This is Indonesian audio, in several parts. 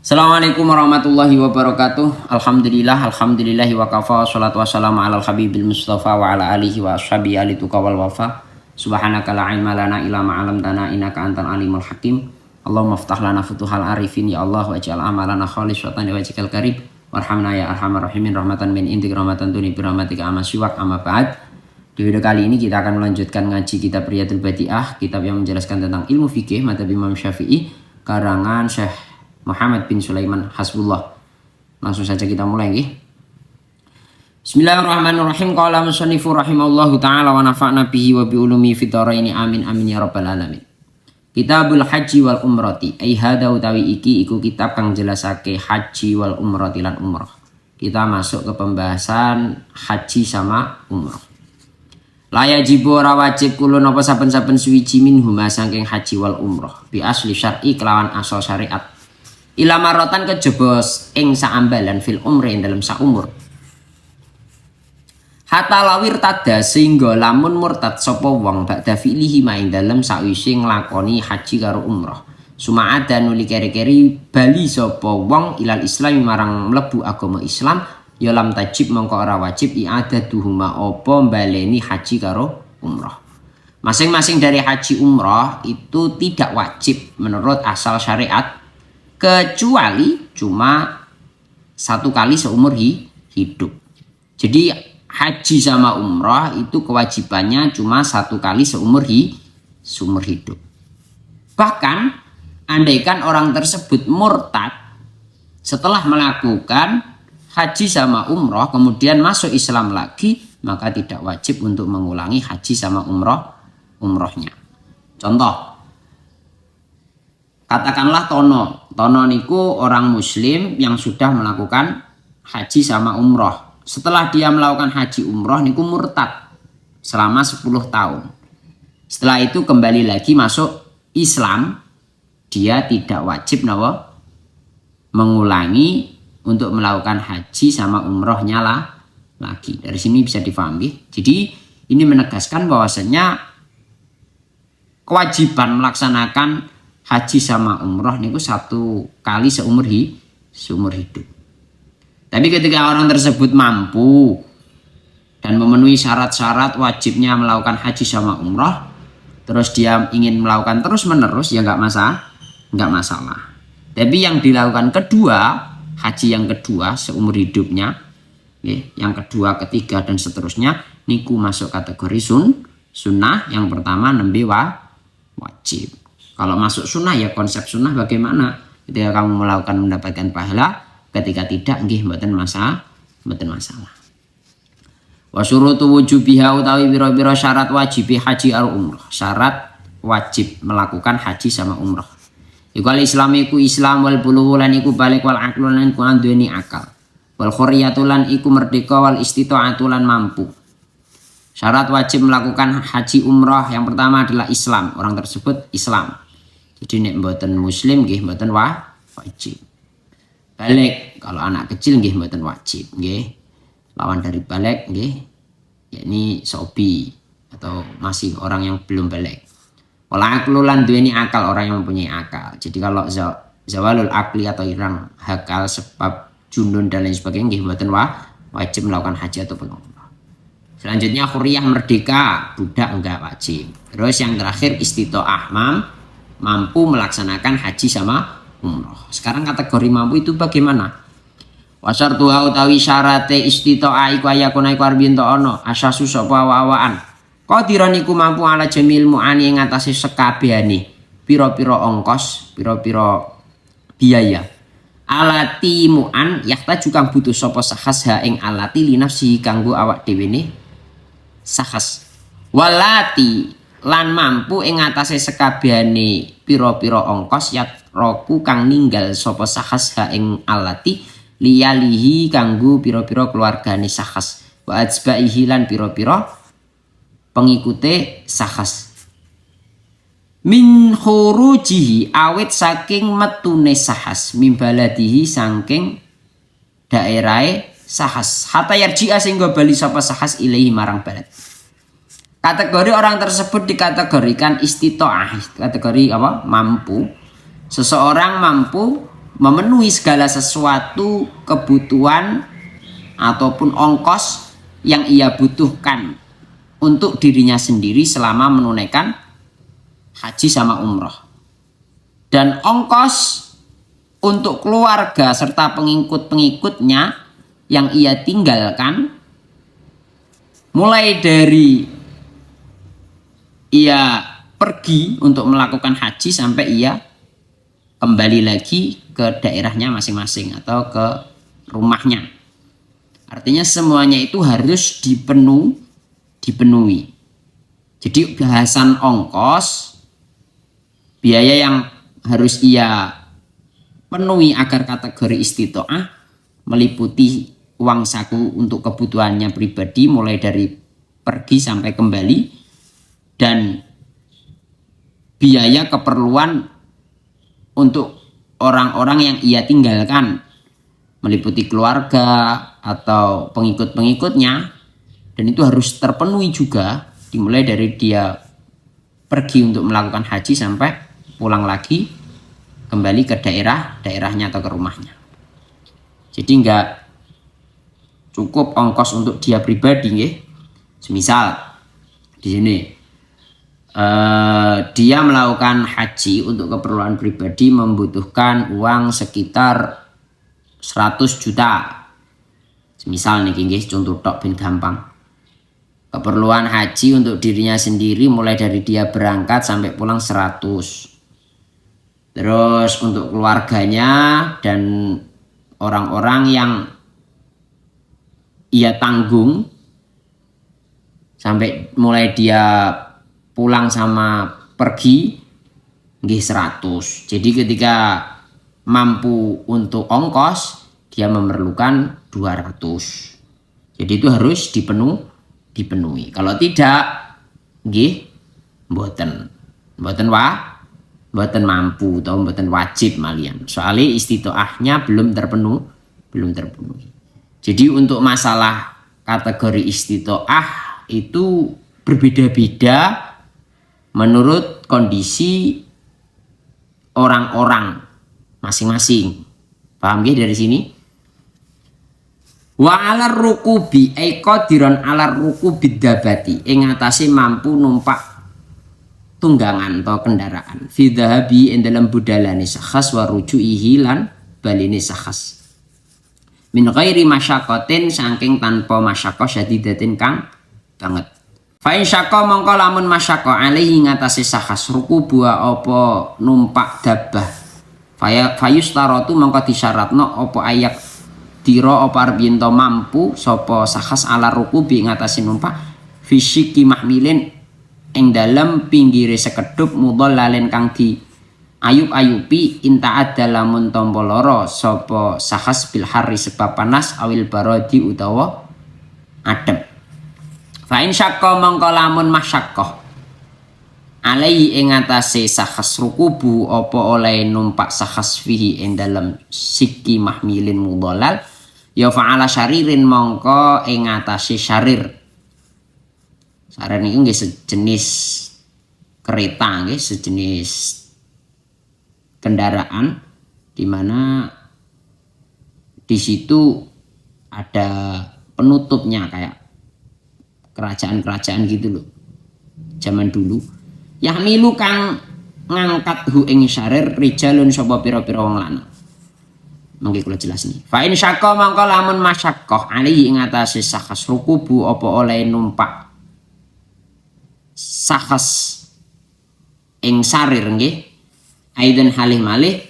Assalamualaikum warahmatullahi wabarakatuh. Alhamdulillahi wa kafa. Wassalatu wassalamu ala habibil mustafa wa ala alihi wa ashabi alituka wal wafa. Subhanaka la ilma lana illa ma 'allamtana innaka antal alimul hakim. Allahumma aftah lana futuhal arifin ya Allah waj'al amalana khalisatan li wajhikal karim. Warhamna ya arhamar rahimin rahmatan min indik rahmatan tuni bi rahmatika amma siwak amma ba'd. Di video kali ini kita akan melanjutkan ngaji kitab Riyadul Badi'ah, kitab yang menjelaskan tentang ilmu fikih madzhab Imam Syafi'i karangan Syekh Muhammad bin Sulaiman Hasbullah. Langsung saja kita mulai nggih. Bismillahirrahmanirrahim. Qala musannifu rahimallahu taala wa nafa'na bihi wa bi ulumi fid dharaini amin amin ya rabbal alamin. Kitabul haji wal umrati. Ai hada utawi iki iku kitab kang jelasake haji wal umrati lan umrah. Kita masuk ke pembahasan haji sama umrah. La yajibu ora wajib kulun apa saben-saben suwiji minhuma saking haji wal umrah bi asli syar'i kelawan asal syariat. Ilamarotan kejebos ing saambalan fil umri ing dalam saumur. Hatta lawir tada sehingga lamun murtad sapa wong ba'da fi'lihi ma ing dalam sawise nglakoni haji karo umrah. Suma'ada nuli keri-keri bali sapa wong ilal Islam marang mlebu agama Islam ya lam tajib mongko ora wajib i'adaduhuma apa baleni haji karo umrah. Masing-masing dari haji umrah itu tidak wajib menurut asal syariat kecuali cuma satu kali seumur hidup. Jadi haji sama umrah itu kewajibannya cuma satu kali seumur hidup. Bahkan andaikan orang tersebut murtad setelah melakukan haji sama umrah kemudian masuk Islam lagi, maka tidak wajib untuk mengulangi haji sama umrahnya. Contoh, katakanlah Tono niku orang muslim yang sudah melakukan haji sama umroh. Setelah dia melakukan haji umroh niku murtad selama 10 tahun. Setelah itu kembali lagi masuk Islam, dia tidak wajib mengulangi untuk melakukan haji sama umrohnya lagi. Dari sini bisa difahami. Jadi ini menegaskan bahwasanya kewajiban melaksanakan haji sama umroh niku satu kali seumur hidup. Tapi ketika orang tersebut mampu dan memenuhi syarat-syarat wajibnya melakukan haji sama umroh, terus dia ingin melakukan terus menerus ya nggak masalah. Tapi yang dilakukan kedua, haji yang kedua seumur hidupnya, yang kedua, ketiga dan seterusnya, niku masuk kategori sunnah. Yang pertama nembe wajib. Kalau masuk sunnah ya konsep sunnah bagaimana? Ketika kamu melakukan mendapatkan pahala, ketika tidak nggih mboten masalah. Wa syurutu wujubiha utawi biro-biro syarat wajib haji al umrah. Syarat wajib melakukan haji sama umrah. Iku al-Islam iku Islam wal bulugh lan iku balik wal aql lan iku duweni akal. Wal khuriyatu lan iku merdeka wal istita'atu lan mampu. Syarat wajib melakukan haji umrah yang pertama adalah Islam. Orang tersebut Islam. Jadi nek mboten muslim nggih mboten wajib. Balik kalau anak kecil nggih mboten wajib nggih. Lawan dari balik nggih yakni sobi atau masih orang yang belum balik. Wala aqlu lan duweni akal, orang yang mempunyai akal. Jadi kalau zawalul akli atau hilang akal sebab junun dan lain sebagainya nggih mboten wajib melakukan haji ataupun umrah. Selanjutnya khuriyah merdeka, budak enggak wajib. Terus yang terakhir istitoah mampu melaksanakan haji sama umrah. Sekarang kategori mampu itu bagaimana? Wasartuha utawi syarate istitoah iku ayakuna iku arbiyen to ana asasu sapa awaan. Qadiran iku mampu ala jamil muani ing atase sekabehane pira-pira ongkos, pira-pira biaya. Alati mu'an yakta juga butuh sapa sahas ha ing alati linafsihi kanggo awak dhewe ne sahas. Walati lan mampu ing atase sekabehane pira-pira ongkos yat roku kang ninggal sapa sahas ha ing alati liyalihi kanggo pira-pira keluargane sahas wa atsbaihi lan pira-pira pengikute sahas min khurujihi awit saking metune sahas mimbaladihi saking daerahe sahas hatta yarji'a sehingga bali sapa sahas ilahi marang balad. Kategori orang tersebut dikategorikan istitoah, kategori apa? Mampu. Seseorang mampu memenuhi segala sesuatu kebutuhan ataupun ongkos yang ia butuhkan untuk dirinya sendiri selama menunaikan haji sama umroh. Dan ongkos untuk keluarga serta pengikut-pengikutnya yang ia tinggalkan, mulai dari ia pergi untuk melakukan haji sampai ia kembali lagi ke daerahnya masing-masing atau ke rumahnya. Artinya semuanya itu harus dipenuhi. Jadi bahasan ongkos, biaya yang harus ia penuhi agar kategori istitoah meliputi uang saku untuk kebutuhannya pribadi mulai dari pergi sampai kembali, dan biaya keperluan untuk orang-orang yang ia tinggalkan meliputi keluarga atau pengikut-pengikutnya, dan itu harus terpenuhi juga dimulai dari dia pergi untuk melakukan haji sampai pulang lagi kembali ke daerahnya atau ke rumahnya. Jadi enggak cukup ongkos untuk dia pribadi, nggih. Semisal di sini dia melakukan haji untuk keperluan pribadi membutuhkan uang sekitar 100 juta. Semisal nih nggih, contoh tok ben gampang. Keperluan haji untuk dirinya sendiri mulai dari dia berangkat sampai pulang 100. Terus untuk keluarganya dan orang-orang yang ia tanggung sampai mulai dia pulang sama pergi nggih 100. Jadi ketika mampu untuk ongkos dia memerlukan 200. Jadi itu harus dipenuhi. Kalau tidak nggih mboten mampu atau mboten wajib malian. Soalnya istitoahnya belum terpenuhi. Jadi untuk masalah kategori istitoah itu berbeda-beda menurut kondisi orang-orang masing-masing. Paham nggih dari sini? Wa alar rukubi ay qadiran alar rukubi dabati ing atase mampu numpak tunggangan atau kendaraan fi dhahabi ing dalam budalane sakhas wa rujuihi lan baline sakhas min ghairi masyaqqatin saking tanpa masyaqqah syadidatin kang banget. Fa in syaqqa mongko lamun masyaqqa alaihi ngatasi sakhas rukubu apa numpak dabbah fayustaratu mongko disyaratno apa ayak dira apa arep yen mampu sapa sakhas ala rukubi ngatasi numpak fisiki mahmilin ing dalem pinggire sekedup mudhallalin kang di ayup-ayupi intaat dalamun tompo loro sapa sakhas bil harri sebab panas awil barodi utawa adem. Fa in syaqqa mongko lamun masyaqqah alai ing atase sakhas rukubu apa oleh numpak sakhas fihi ing dalem siki mahmilin mudhallal ya fa'ala syaririn mongko ing atase syarir. Saran itu nggih sejenis kereta, nggih sejenis kendaraan di mana di situ ada penutupnya kayak kerajaan-kerajaan gitu loh. Zaman dulu yahmilu kang ngangkat hu ing syarir rijalun sapa pira-pira wong lanang. Mangke kula jelasni. Fa in syaqqa mangko lamun masyaqqah ali ing atase sakhas rukubu apa oleh numpak sakhas ing sarir nggih aidan halih malih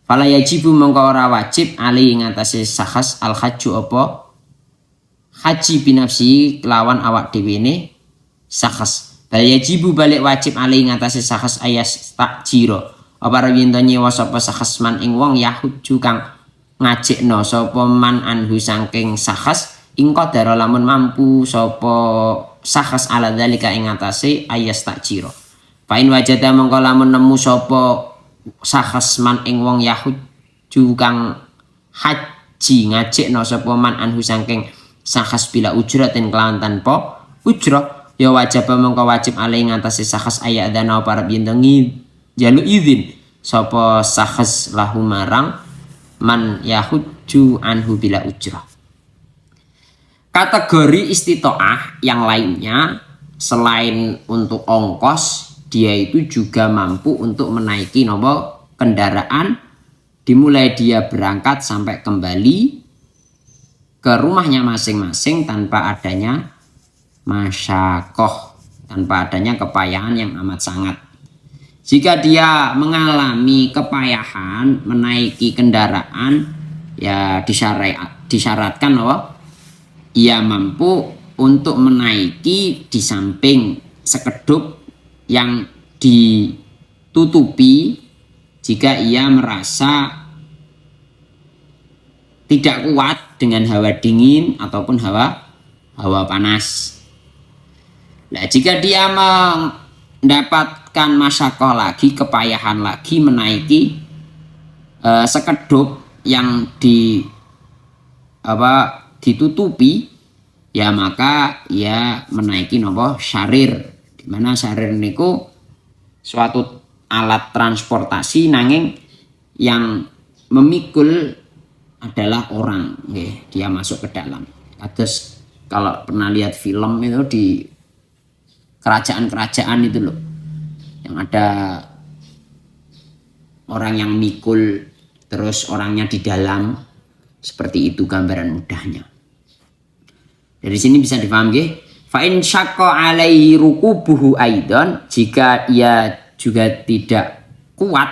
fala yajibu mongko ora wajib ali ing atase sakhas al hajju apa haji binafsi kelawan awak dhewe ne sakhas bal yajibu balik wajib ali ing atase sakhas ayas takjiro apa yen to nyewa sapa sakhas man ing wong yahuju kang ngajekno sapa man anhu saking sakhas ing qadara lamun mampu sapa sakhas ala dzalika ing atase ayas takjiro. Fa in wajada mongko lamun nemu sapa sakhas man ing wong yahuju kang haji ngajekno sapa man anhu saking sakhas bila ujratin kelawan tanpa ujrah ya wajib mongko wajib ale ing atase sakhas ayat dana para bintengi jalu izin sapa sakhas lahu marang man yahujju anhu bila ujrah. Kategori istitoah yang lainnya selain untuk ongkos, dia itu juga mampu untuk menaiki nomor kendaraan dimulai dia berangkat sampai kembali ke rumahnya masing-masing tanpa adanya masyakoh, tanpa adanya kepayahan yang amat sangat. Jika dia mengalami kepayahan menaiki kendaraan, ya disyaratkan bahwa ia mampu untuk menaiki di samping sekedup yang ditutupi jika ia merasa tidak kuat dengan hawa dingin ataupun hawa panas. Nah, jika dia mendapatkan masyakoh lagi, kepayahan lagi menaiki sekedup yang ditutupi, ya maka ia menaiki nopo syarir. Dimana syarir niku suatu alat transportasi nanging yang memikul adalah orang, dia masuk ke dalam. Terus kalau pernah lihat film itu di kerajaan-kerajaan itu loh, yang ada orang yang mikul terus orangnya di dalam, seperti itu gambaran mudahnya. Dari sini bisa dipahami nggih. Fa in syaqqa alaihi rukubuhu aidan, jika ia juga tidak kuat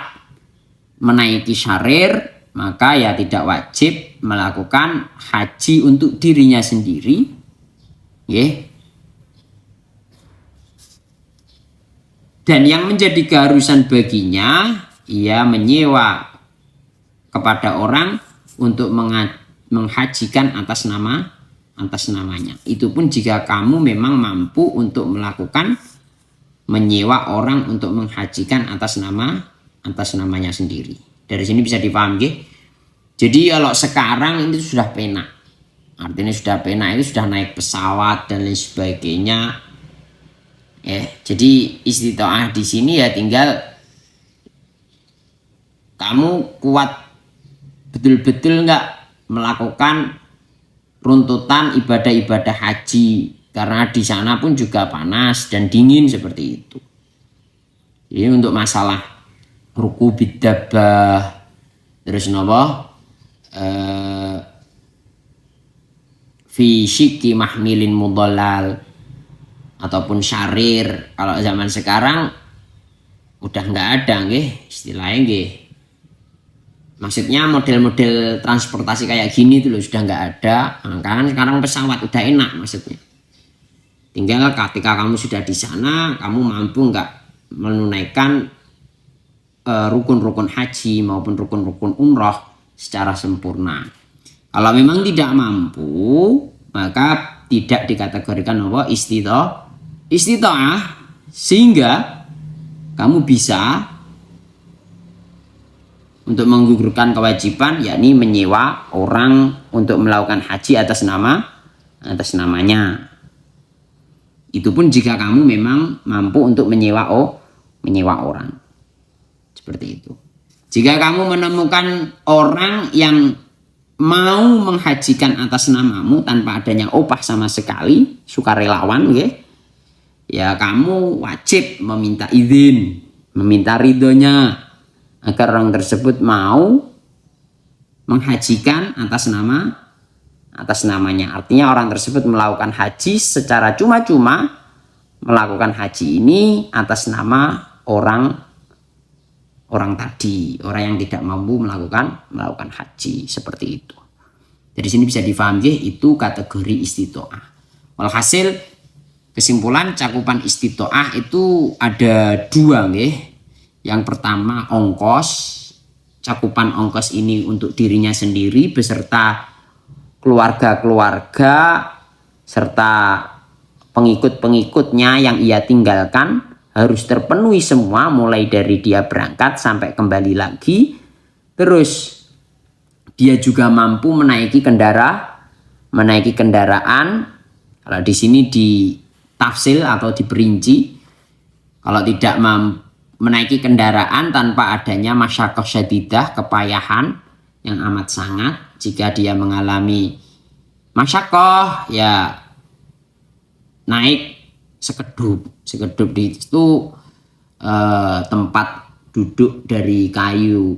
menaiki syarir, maka ya tidak wajib melakukan haji untuk dirinya sendiri. Nggih. Dan yang menjadi keharusan baginya, ia menyewa kepada orang untuk menghajikan atas namanya. Itu pun jika kamu memang mampu untuk melakukan menyewa orang untuk menghajikan atas namanya sendiri. Dari sini bisa dipahami. Jadi kalau sekarang itu sudah penak. Artinya sudah penak itu sudah naik pesawat dan lain sebagainya. Jadi istitoah di sini ya tinggal kamu kuat betul-betul nggak melakukan runtutan ibadah-ibadah haji, karena di sana pun juga panas dan dingin seperti itu. Ini untuk masalah ruku bidabah, terus nopo fi syiki mahmilin mudallal ataupun syarir. Kalau zaman sekarang udah nggak ada nggih istilahnya nggih. Maksudnya model-model transportasi kayak gini tuh loh sudah nggak ada. Kan sekarang pesawat udah enak maksudnya. Tinggal ketika kamu sudah di sana, kamu mampu nggak menunaikan rukun-rukun haji maupun rukun-rukun umroh secara sempurna. Kalau memang tidak mampu, maka tidak dikategorikan apa istitoah, sehingga kamu bisa untuk menggugurkan kewajiban, yakni menyewa orang untuk melakukan haji atas namanya. Itu pun jika kamu memang mampu untuk menyewa orang. Seperti itu. Jika kamu menemukan orang yang mau menghajikan atas namamu tanpa adanya upah sama sekali, sukarelawan, ya kamu wajib meminta izin, meminta ridhonya agar orang tersebut mau menghajikan atas namanya. Artinya orang tersebut melakukan haji secara cuma-cuma, melakukan haji ini atas nama orang tadi, orang yang tidak mampu melakukan haji, seperti itu. Dari sini bisa difahami itu kategori istitoah. Walhasil kesimpulan cakupan istitoah itu ada dua nggih. Yang pertama ongkos, cakupan ongkos ini untuk dirinya sendiri beserta keluarga-keluarga serta pengikut-pengikutnya yang ia tinggalkan harus terpenuhi semua, mulai dari dia berangkat sampai kembali lagi. Terus dia juga mampu menaiki kendaraan. Kalau di sini ditafsil atau diperinci, kalau tidak mampu menaiki kendaraan tanpa adanya masyaqqah syadidah, kepayahan yang amat sangat. Jika dia mengalami masyakoh, ya naik sekedup. Sekedup itu tempat duduk dari kayu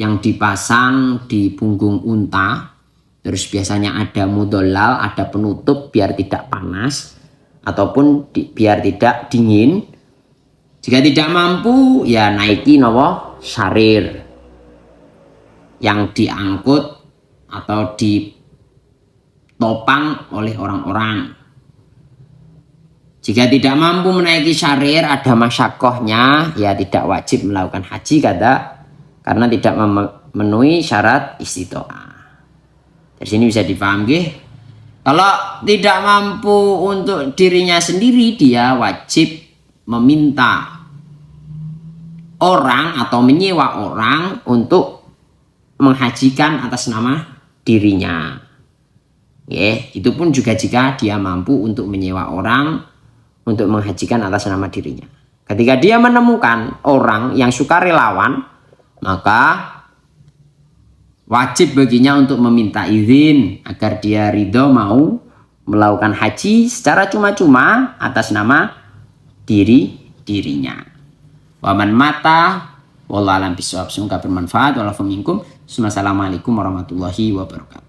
yang dipasang di punggung unta. Terus biasanya ada mudolal, ada penutup biar tidak panas ataupun biar tidak dingin. Jika tidak mampu, ya naiki nopo sarir yang diangkut atau ditopang oleh orang-orang. Jika tidak mampu menaiki sarir, ada masyakohnya, ya tidak wajib melakukan haji karena tidak memenuhi syarat istitoah. Dari sini bisa dipahami. Kalau tidak mampu untuk dirinya sendiri, dia wajib meminta orang atau menyewa orang untuk menghajikan atas nama dirinya. Itu pun juga jika dia mampu untuk menyewa orang untuk menghajikan atas nama dirinya. Ketika dia menemukan orang yang sukarelawan, maka wajib baginya untuk meminta izin agar dia ridho mau melakukan haji secara cuma-cuma atas nama dirinya. Waman mata wallahu a'lam bishawab. Semoga bermanfaat. Wassalamualaikum warahmatullahi wabarakatuh.